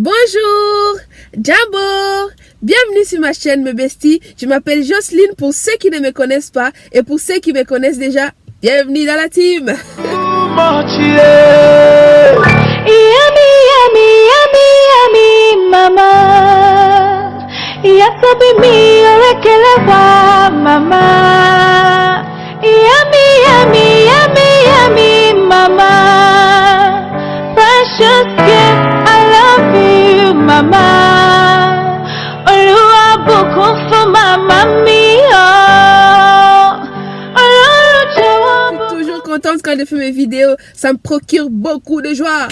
Bonjour, Jambo, bienvenue sur ma chaîne mes besties. Je m'appelle Jocelyne pour ceux qui ne me connaissent pas et pour ceux qui me connaissent déjà, bienvenue dans la team. Yummy, yummy, yummy, yummy, mama. Yasobi mi orekelewa, mama. Yummy, yummy, yummy, yummy, mama. Precious gift, I love you, mama. Oluwa bùkún fún mama mi, Contente quand je fais mes vidéos, ça me procure beaucoup de joie.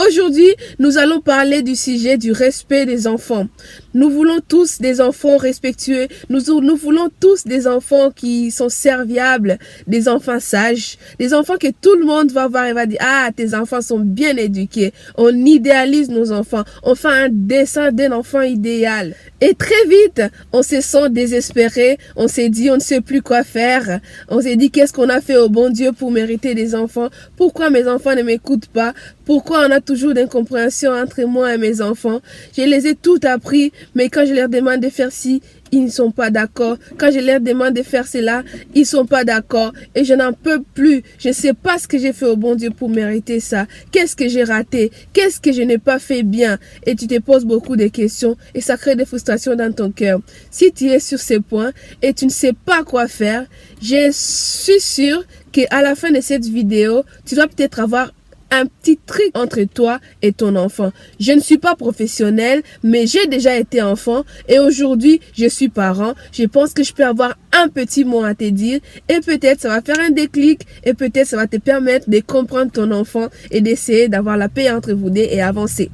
Aujourd'hui, nous allons parler du sujet du respect des enfants. Nous voulons tous des enfants respectueux, nous voulons tous des enfants qui sont serviables, des enfants sages, des enfants que tout le monde va voir et va dire « Ah, tes enfants sont bien éduqués ». On idéalise nos enfants, on fait un dessin d'un enfant idéal. Et très vite, on se sent désespéré, on s'est dit on ne sait plus quoi faire, on s'est dit qu'est-ce qu'on a fait au bon Dieu pour mériter des enfants, pourquoi mes enfants ne m'écoutent pas, pourquoi on a toujours d'incompréhension entre moi et mes enfants. Je les ai tout appris, mais quand je leur demande de faire ci, ils ne sont pas d'accord. Quand je leur demande de faire cela, ils ne sont pas d'accord. Et je n'en peux plus. Je ne sais pas ce que j'ai fait au bon Dieu pour mériter ça. Qu'est-ce que j'ai raté? Qu'est-ce que je n'ai pas fait bien? Et tu te poses beaucoup de questions et ça crée des frustrations dans ton cœur. Si tu es sur ces points et tu ne sais pas quoi faire, je suis sûre qu'à la fin de cette vidéo, tu dois peut-être avoir un petit truc entre toi et ton enfant. Je ne suis pas professionnelle, mais j'ai déjà été enfant et aujourd'hui, je suis parent. Je pense que je peux avoir un petit mot à te dire et peut-être ça va faire un déclic et peut-être ça va te permettre de comprendre ton enfant et d'essayer d'avoir la paix entre vous deux et avancer.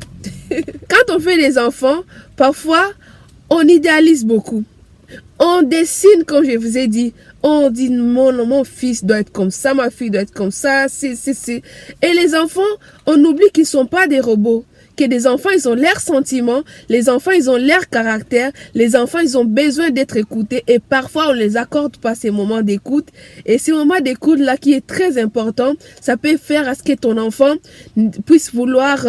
Quand on fait des enfants, parfois, on idéalise beaucoup. On dessine, comme je vous ai dit, on dit mon fils doit être comme ça, ma fille doit être comme ça, Et les enfants, on oublie qu'ils ne sont pas des robots. Que des enfants, ils ont leurs sentiments, les enfants, ils ont leur caractère, les enfants, ils ont besoin d'être écoutés et parfois, on ne les accorde pas ces moments d'écoute. Et ces moments d'écoute-là qui est très important, ça peut faire à ce que ton enfant puisse vouloir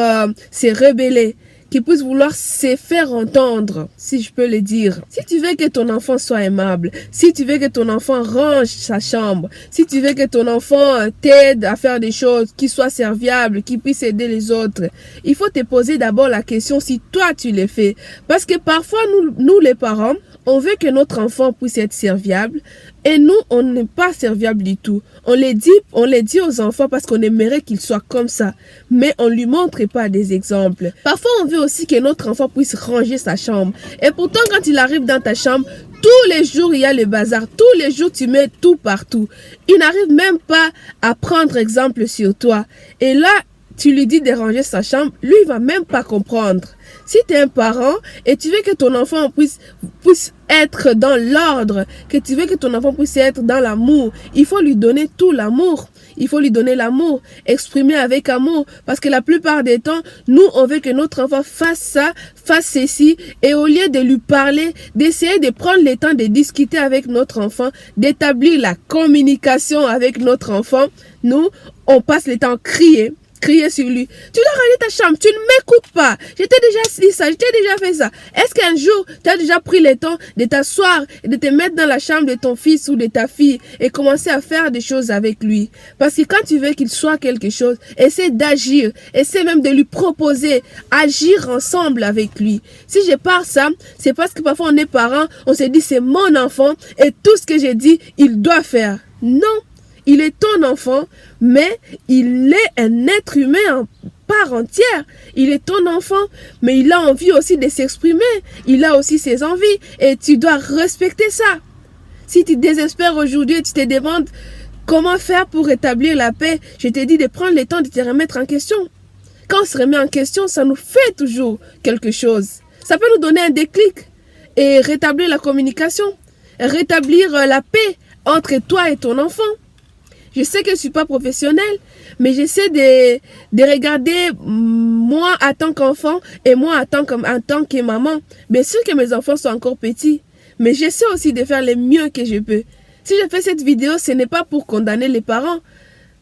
se rebeller, qu'il puisse vouloir se faire entendre, si je peux le dire. Si tu veux que ton enfant soit aimable, si tu veux que ton enfant range sa chambre, si tu veux que ton enfant t'aide à faire des choses, qu'il soit serviable, qu'il puisse aider les autres, il faut te poser d'abord la question si toi tu le fais. Parce que parfois, nous les parents, on veut que notre enfant puisse être serviable et nous, on n'est pas serviable du tout. On les dit aux enfants parce qu'on aimerait qu'ils soient comme ça, mais on ne lui montre pas des exemples. Parfois, on veut aussi que notre enfant puisse ranger sa chambre. Et pourtant, quand il arrive dans ta chambre, tous les jours, il y a le bazar. Tous les jours, tu mets tout partout. Il n'arrive même pas à prendre exemple sur toi. Et là, tu lui dis de ranger sa chambre, lui, il va même pas comprendre. Si tu es un parent et tu veux que ton enfant puisse être dans l'ordre, que tu veux que ton enfant puisse être dans l'amour, il faut lui donner tout l'amour. Il faut lui donner l'amour, exprimer avec amour. Parce que la plupart des temps, nous, on veut que notre enfant fasse ça, fasse ceci. Et au lieu de lui parler, d'essayer de prendre le temps de discuter avec notre enfant, d'établir la communication avec notre enfant, nous, on passe le temps à crier sur lui. Tu dois ranger ta chambre, tu ne m'écoutes pas. Je t'ai déjà dit ça, je t'ai déjà fait ça. Est-ce qu'un jour, tu as déjà pris le temps de t'asseoir et de te mettre dans la chambre de ton fils ou de ta fille et commencer à faire des choses avec lui? Parce que quand tu veux qu'il soit quelque chose, essaie d'agir, essaie même de lui proposer, agir ensemble avec lui. Si je pars ça, c'est parce que parfois on est parents, on se dit c'est mon enfant et tout ce que j'ai dit, il doit faire. Non. Il est ton enfant, mais il est un être humain en part entière. Il est ton enfant, mais il a envie aussi de s'exprimer. Il a aussi ses envies et tu dois respecter ça. Si tu désespères aujourd'hui et tu te demandes comment faire pour rétablir la paix, je te dis de prendre le temps de te remettre en question. Quand on se remet en question, ça nous fait toujours quelque chose. Ça peut nous donner un déclic et rétablir la communication, rétablir la paix entre toi et ton enfant. Je sais que je ne suis pas professionnelle, mais j'essaie de regarder moi en tant qu'enfant et moi en tant que maman. Bien sûr que mes enfants sont encore petits, mais j'essaie aussi de faire le mieux que je peux. Si je fais cette vidéo, ce n'est pas pour condamner les parents.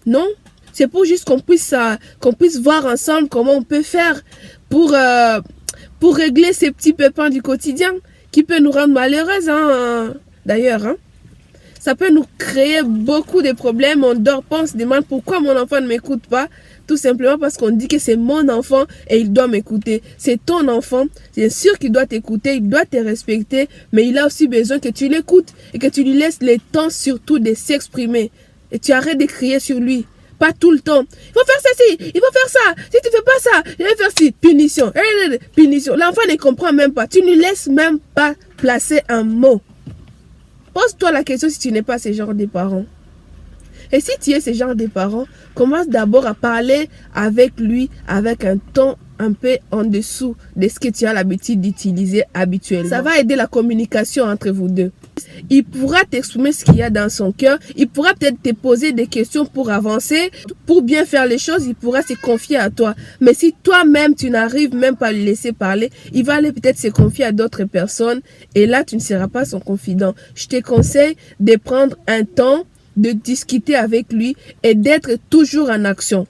Non, C'est pour juste qu'on puisse voir ensemble comment on peut faire pour régler ces petits pépins du quotidien qui peut nous rendre malheureuses, hein, d'ailleurs. Hein. Ça peut nous créer beaucoup de problèmes. On dort pas, on se demande pourquoi mon enfant ne m'écoute pas. Tout simplement parce qu'on dit que c'est mon enfant et il doit m'écouter. C'est ton enfant. C'est sûr qu'il doit t'écouter, il doit te respecter. Mais il a aussi besoin que tu l'écoutes et que tu lui laisses le temps surtout de s'exprimer. Et tu arrêtes de crier sur lui. Pas tout le temps. Il faut faire ceci, il faut faire ça. Si tu fais pas ça, il va faire ci. Punition. Punition. L'enfant ne comprend même pas. Tu ne laisses même pas placer un mot. Pose-toi la question si tu n'es pas ce genre de parents. Et si tu es ce genre de parents, commence d'abord à parler avec lui avec un ton un peu en dessous de ce que tu as l'habitude d'utiliser habituellement. Ça va aider la communication entre vous deux. Il pourra t'exprimer ce qu'il y a dans son cœur. Il pourra peut-être te poser des questions pour avancer. Pour bien faire les choses, il pourra se confier à toi. Mais si toi-même, tu n'arrives même pas à le laisser parler, il va aller peut-être se confier à d'autres personnes. Et là, tu ne seras pas son confident. Je te conseille de prendre un temps, de discuter avec lui et d'être toujours en action.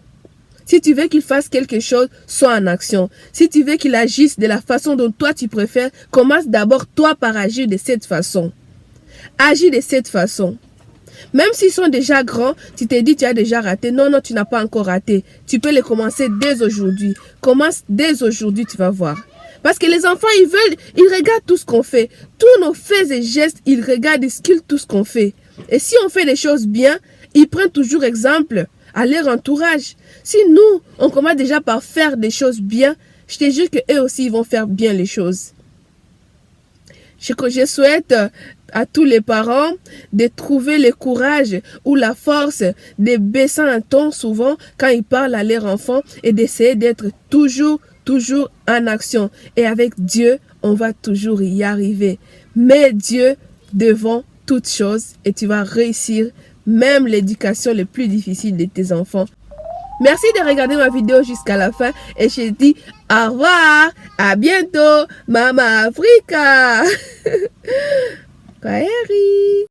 Si tu veux qu'il fasse quelque chose, sois en action. Si tu veux qu'il agisse de la façon dont toi tu préfères, commence d'abord toi par agir de cette façon. Agis de cette façon. Même s'ils sont déjà grands, tu te dis tu as déjà raté. Non, non, tu n'as pas encore raté. Tu peux les commencer dès aujourd'hui. Commence dès aujourd'hui, tu vas voir. Parce que les enfants, ils regardent tout ce qu'on fait. Tous nos faits et gestes, ils regardent tout ce qu'on fait. Et si on fait des choses bien, ils prennent toujours exemple à leur entourage. Si nous, on commence déjà par faire des choses bien, je te jure qu'eux aussi, ils vont faire bien les choses. Je souhaite à tous les parents de trouver le courage ou la force de baisser un ton souvent quand ils parlent à leur enfant et d'essayer d'être toujours en action. Et avec Dieu, on va toujours y arriver. Mets Dieu devant toutes choses et tu vas réussir même l'éducation les plus difficiles de tes enfants. Merci de regarder ma vidéo jusqu'à la fin et je dis au revoir, à bientôt, Mama Africa. Kwaheri.